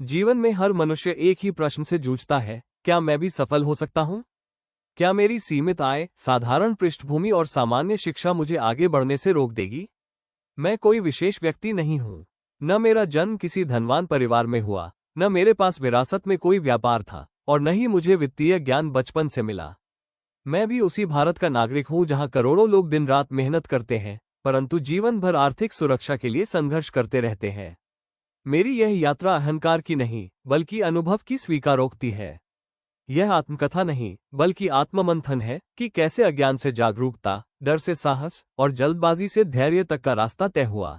जीवन में हर मनुष्य एक ही प्रश्न से जूझता है, क्या मैं भी सफल हो सकता हूँ? क्या मेरी सीमित आय, साधारण पृष्ठभूमि और सामान्य शिक्षा मुझे आगे बढ़ने से रोक देगी? मैं कोई विशेष व्यक्ति नहीं हूँ। न मेरा जन्म किसी धनवान परिवार में हुआ, न मेरे पास विरासत में कोई व्यापार था, और न ही मुझे वित्तीय ज्ञान बचपन से मिला। मैं भी उसी भारत का नागरिक हूँ जहाँ करोड़ों लोग दिन रात मेहनत करते हैं, परंतु जीवन भर आर्थिक सुरक्षा के लिए संघर्ष करते रहते हैं। मेरी यह यात्रा अहंकार की नहीं, बल्कि अनुभव की स्वीकारोक्ति है। यह आत्मकथा नहीं, बल्कि आत्ममंथन है कि कैसे अज्ञान से जागरूकता, डर से साहस और जल्दबाजी से धैर्य तक का रास्ता तय हुआ।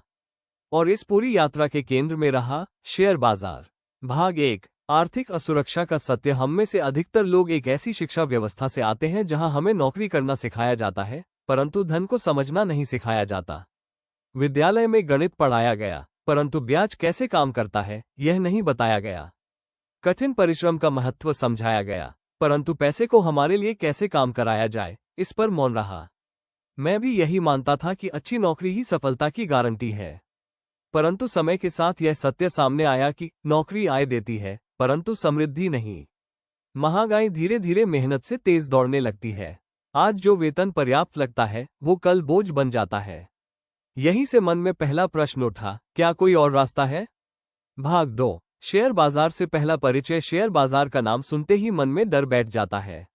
और इस पूरी यात्रा के केंद्र में रहा शेयर बाजार। भाग 1। आर्थिक असुरक्षा का सत्य। हम में से अधिकतर लोग एक ऐसी शिक्षा व्यवस्था से आते हैं जहां हमें नौकरी करना सिखाया जाता है, परंतु धन को समझना नहीं सिखाया जाता। विद्यालय में गणित पढ़ाया गया, परंतु ब्याज कैसे काम करता है यह नहीं बताया गया। कठिन परिश्रम का महत्व समझाया गया, परंतु पैसे को हमारे लिए कैसे काम कराया जाए इस पर मौन रहा। मैं भी यही मानता था कि अच्छी नौकरी ही सफलता की गारंटी है, परंतु समय के साथ यह सत्य सामने आया कि नौकरी आय देती है, परंतु समृद्धि नहीं। महंगाई धीरे धीरे मेहनत से तेज दौड़ने लगती है। आज जो वेतन पर्याप्त लगता है वो कल बोझ बन जाता है। यहीं से मन में पहला प्रश्न उठा, क्या कोई और रास्ता है? भाग 2। शेयर बाजार से पहला परिचय। शेयर बाजार का नाम सुनते ही मन में डर बैठ जाता है।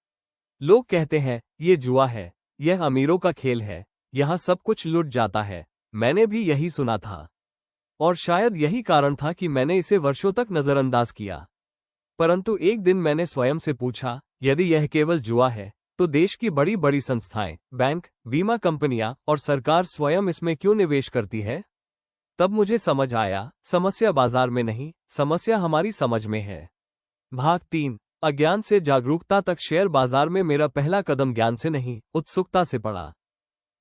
लोग कहते हैं, ये जुआ है, यह अमीरों का खेल है, यहाँ सब कुछ लुट जाता है। मैंने भी यही सुना था, और शायद यही कारण था कि मैंने इसे वर्षों तक नजरअंदाज किया। परंतु एक दिन मैंने स्वयं से पूछा, यदि यह केवल जुआ है, तो देश की बड़ी बड़ी संस्थाएं, बैंक, बीमा कंपनियां और सरकार स्वयं इसमें क्यों निवेश करती है? तब मुझे समझ आया, समस्या बाजार में नहीं, समस्या हमारी समझ में है। भाग 3। अज्ञान से जागरूकता तक। शेयर बाजार में मेरा पहला कदम ज्ञान से नहीं, उत्सुकता से पड़ा।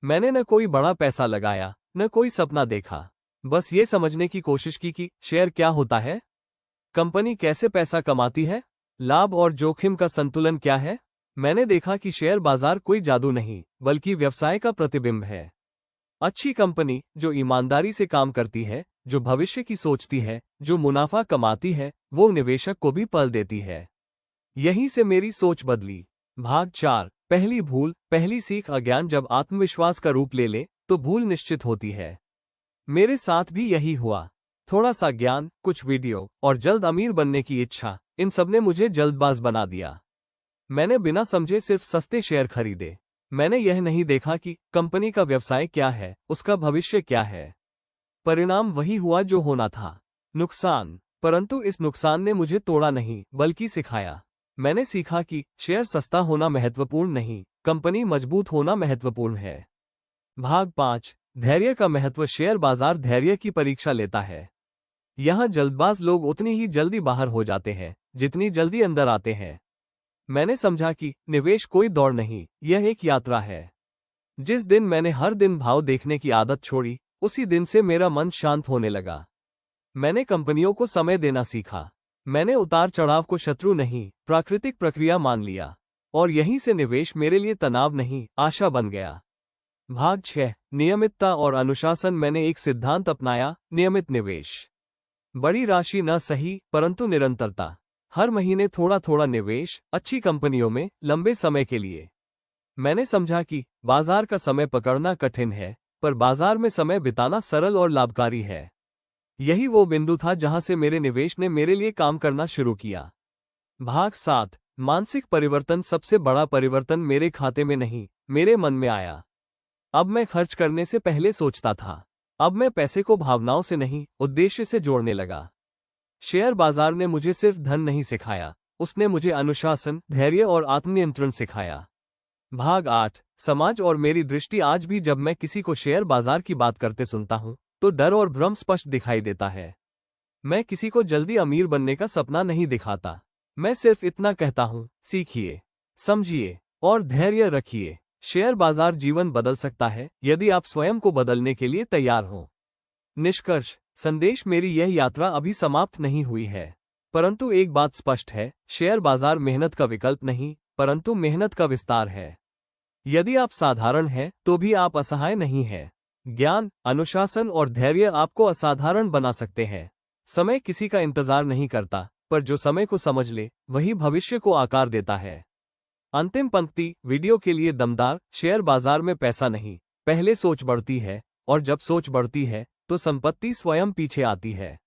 मैंने न कोई बड़ा पैसा लगाया, न कोई सपना देखा, बस ये समझने की कोशिश की कि शेयर क्या होता है, कंपनी कैसे पैसा कमाती है, लाभ और जोखिम का संतुलन क्या है। मैंने देखा कि शेयर बाजार कोई जादू नहीं, बल्कि व्यवसाय का प्रतिबिंब है। अच्छी कंपनी जो ईमानदारी से काम करती है, जो भविष्य की सोचती है, जो मुनाफा कमाती है, वो निवेशक को भी पल देती है। यहीं से मेरी सोच बदली। भाग 4। पहली भूल, पहली सीख। अज्ञान जब आत्मविश्वास का रूप ले ले तो भूल निश्चित होती है। मेरे साथ भी यही हुआ। थोड़ा सा ज्ञान, कुछ वीडियो और जल्द अमीर बनने की इच्छा, इन सबने मुझे जल्दबाज बना दिया। मैंने बिना समझे सिर्फ सस्ते शेयर खरीदे। मैंने यह नहीं देखा कि कंपनी का व्यवसाय क्या है, उसका भविष्य क्या है। परिणाम वही हुआ जो होना था, नुकसान। परंतु इस नुकसान ने मुझे तोड़ा नहीं, बल्कि सिखाया। मैंने सीखा कि शेयर सस्ता होना महत्वपूर्ण नहीं, कंपनी मजबूत होना महत्वपूर्ण है। भाग 5। धैर्य का महत्व। शेयर बाजार धैर्य की परीक्षा लेता है। यहाँ जल्दबाज लोग उतनी ही जल्दी बाहर हो जाते हैं जितनी जल्दी अंदर आते हैं। मैंने समझा कि निवेश कोई दौड़ नहीं, यह एक यात्रा है। जिस दिन मैंने हर दिन भाव देखने की आदत छोड़ी, उसी दिन से मेरा मन शांत होने लगा। मैंने कंपनियों को समय देना सीखा। मैंने उतार चढ़ाव को शत्रु नहीं, प्राकृतिक प्रक्रिया मान लिया, और यहीं से निवेश मेरे लिए तनाव नहीं, आशा बन गया। भाग 6। नियमितता और अनुशासन। मैंने एक सिद्धांत अपनाया, नियमित निवेश। बड़ी राशि न सही, परंतु निरंतरता। हर महीने थोड़ा थोड़ा निवेश, अच्छी कंपनियों में, लंबे समय के लिए। मैंने समझा कि बाजार का समय पकड़ना कठिन है, पर बाजार में समय बिताना सरल और लाभकारी है। यही वो बिंदु था जहां से मेरे निवेश ने मेरे लिए काम करना शुरू किया। भाग 7। मानसिक परिवर्तन। सबसे बड़ा परिवर्तन मेरे खाते में नहीं, मेरे मन में आया। अब मैं खर्च करने से पहले सोचता था। अब मैं पैसे को भावनाओं से नहीं, उद्देश्य से जोड़ने लगा। शेयर बाजार ने मुझे सिर्फ धन नहीं सिखाया, उसने मुझे अनुशासन, धैर्य और आत्मनियंत्रण सिखाया। भाग 8। समाज और मेरी दृष्टि। आज भी जब मैं किसी को शेयर बाजार की बात करते सुनता हूं, तो डर और भ्रम स्पष्ट दिखाई देता है। मैं किसी को जल्दी अमीर बनने का सपना नहीं दिखाता। मैं सिर्फ इतना कहता हूं, सीखिए, समझिए और धैर्य रखिए। शेयर बाजार जीवन बदल सकता है यदि आप स्वयं को बदलने के लिए तैयार हो। निष्कर्ष संदेश। मेरी यह यात्रा अभी समाप्त नहीं हुई है, परंतु एक बात स्पष्ट है, शेयर बाजार मेहनत का विकल्प नहीं, परंतु मेहनत का विस्तार है। यदि आप साधारण हैं, तो भी आप असहाय नहीं हैं। ज्ञान, अनुशासन और धैर्य आपको असाधारण बना सकते हैं। समय किसी का इंतजार नहीं करता, पर जो समय को समझ ले वही भविष्य को आकार देता है। अंतिम पंक्ति वीडियो के लिए दमदार। शेयर बाजार में पैसा नहीं, पहले सोच बढ़ती है, और जब सोच बढ़ती है तो संपत्ति स्वयं पीछे आती है।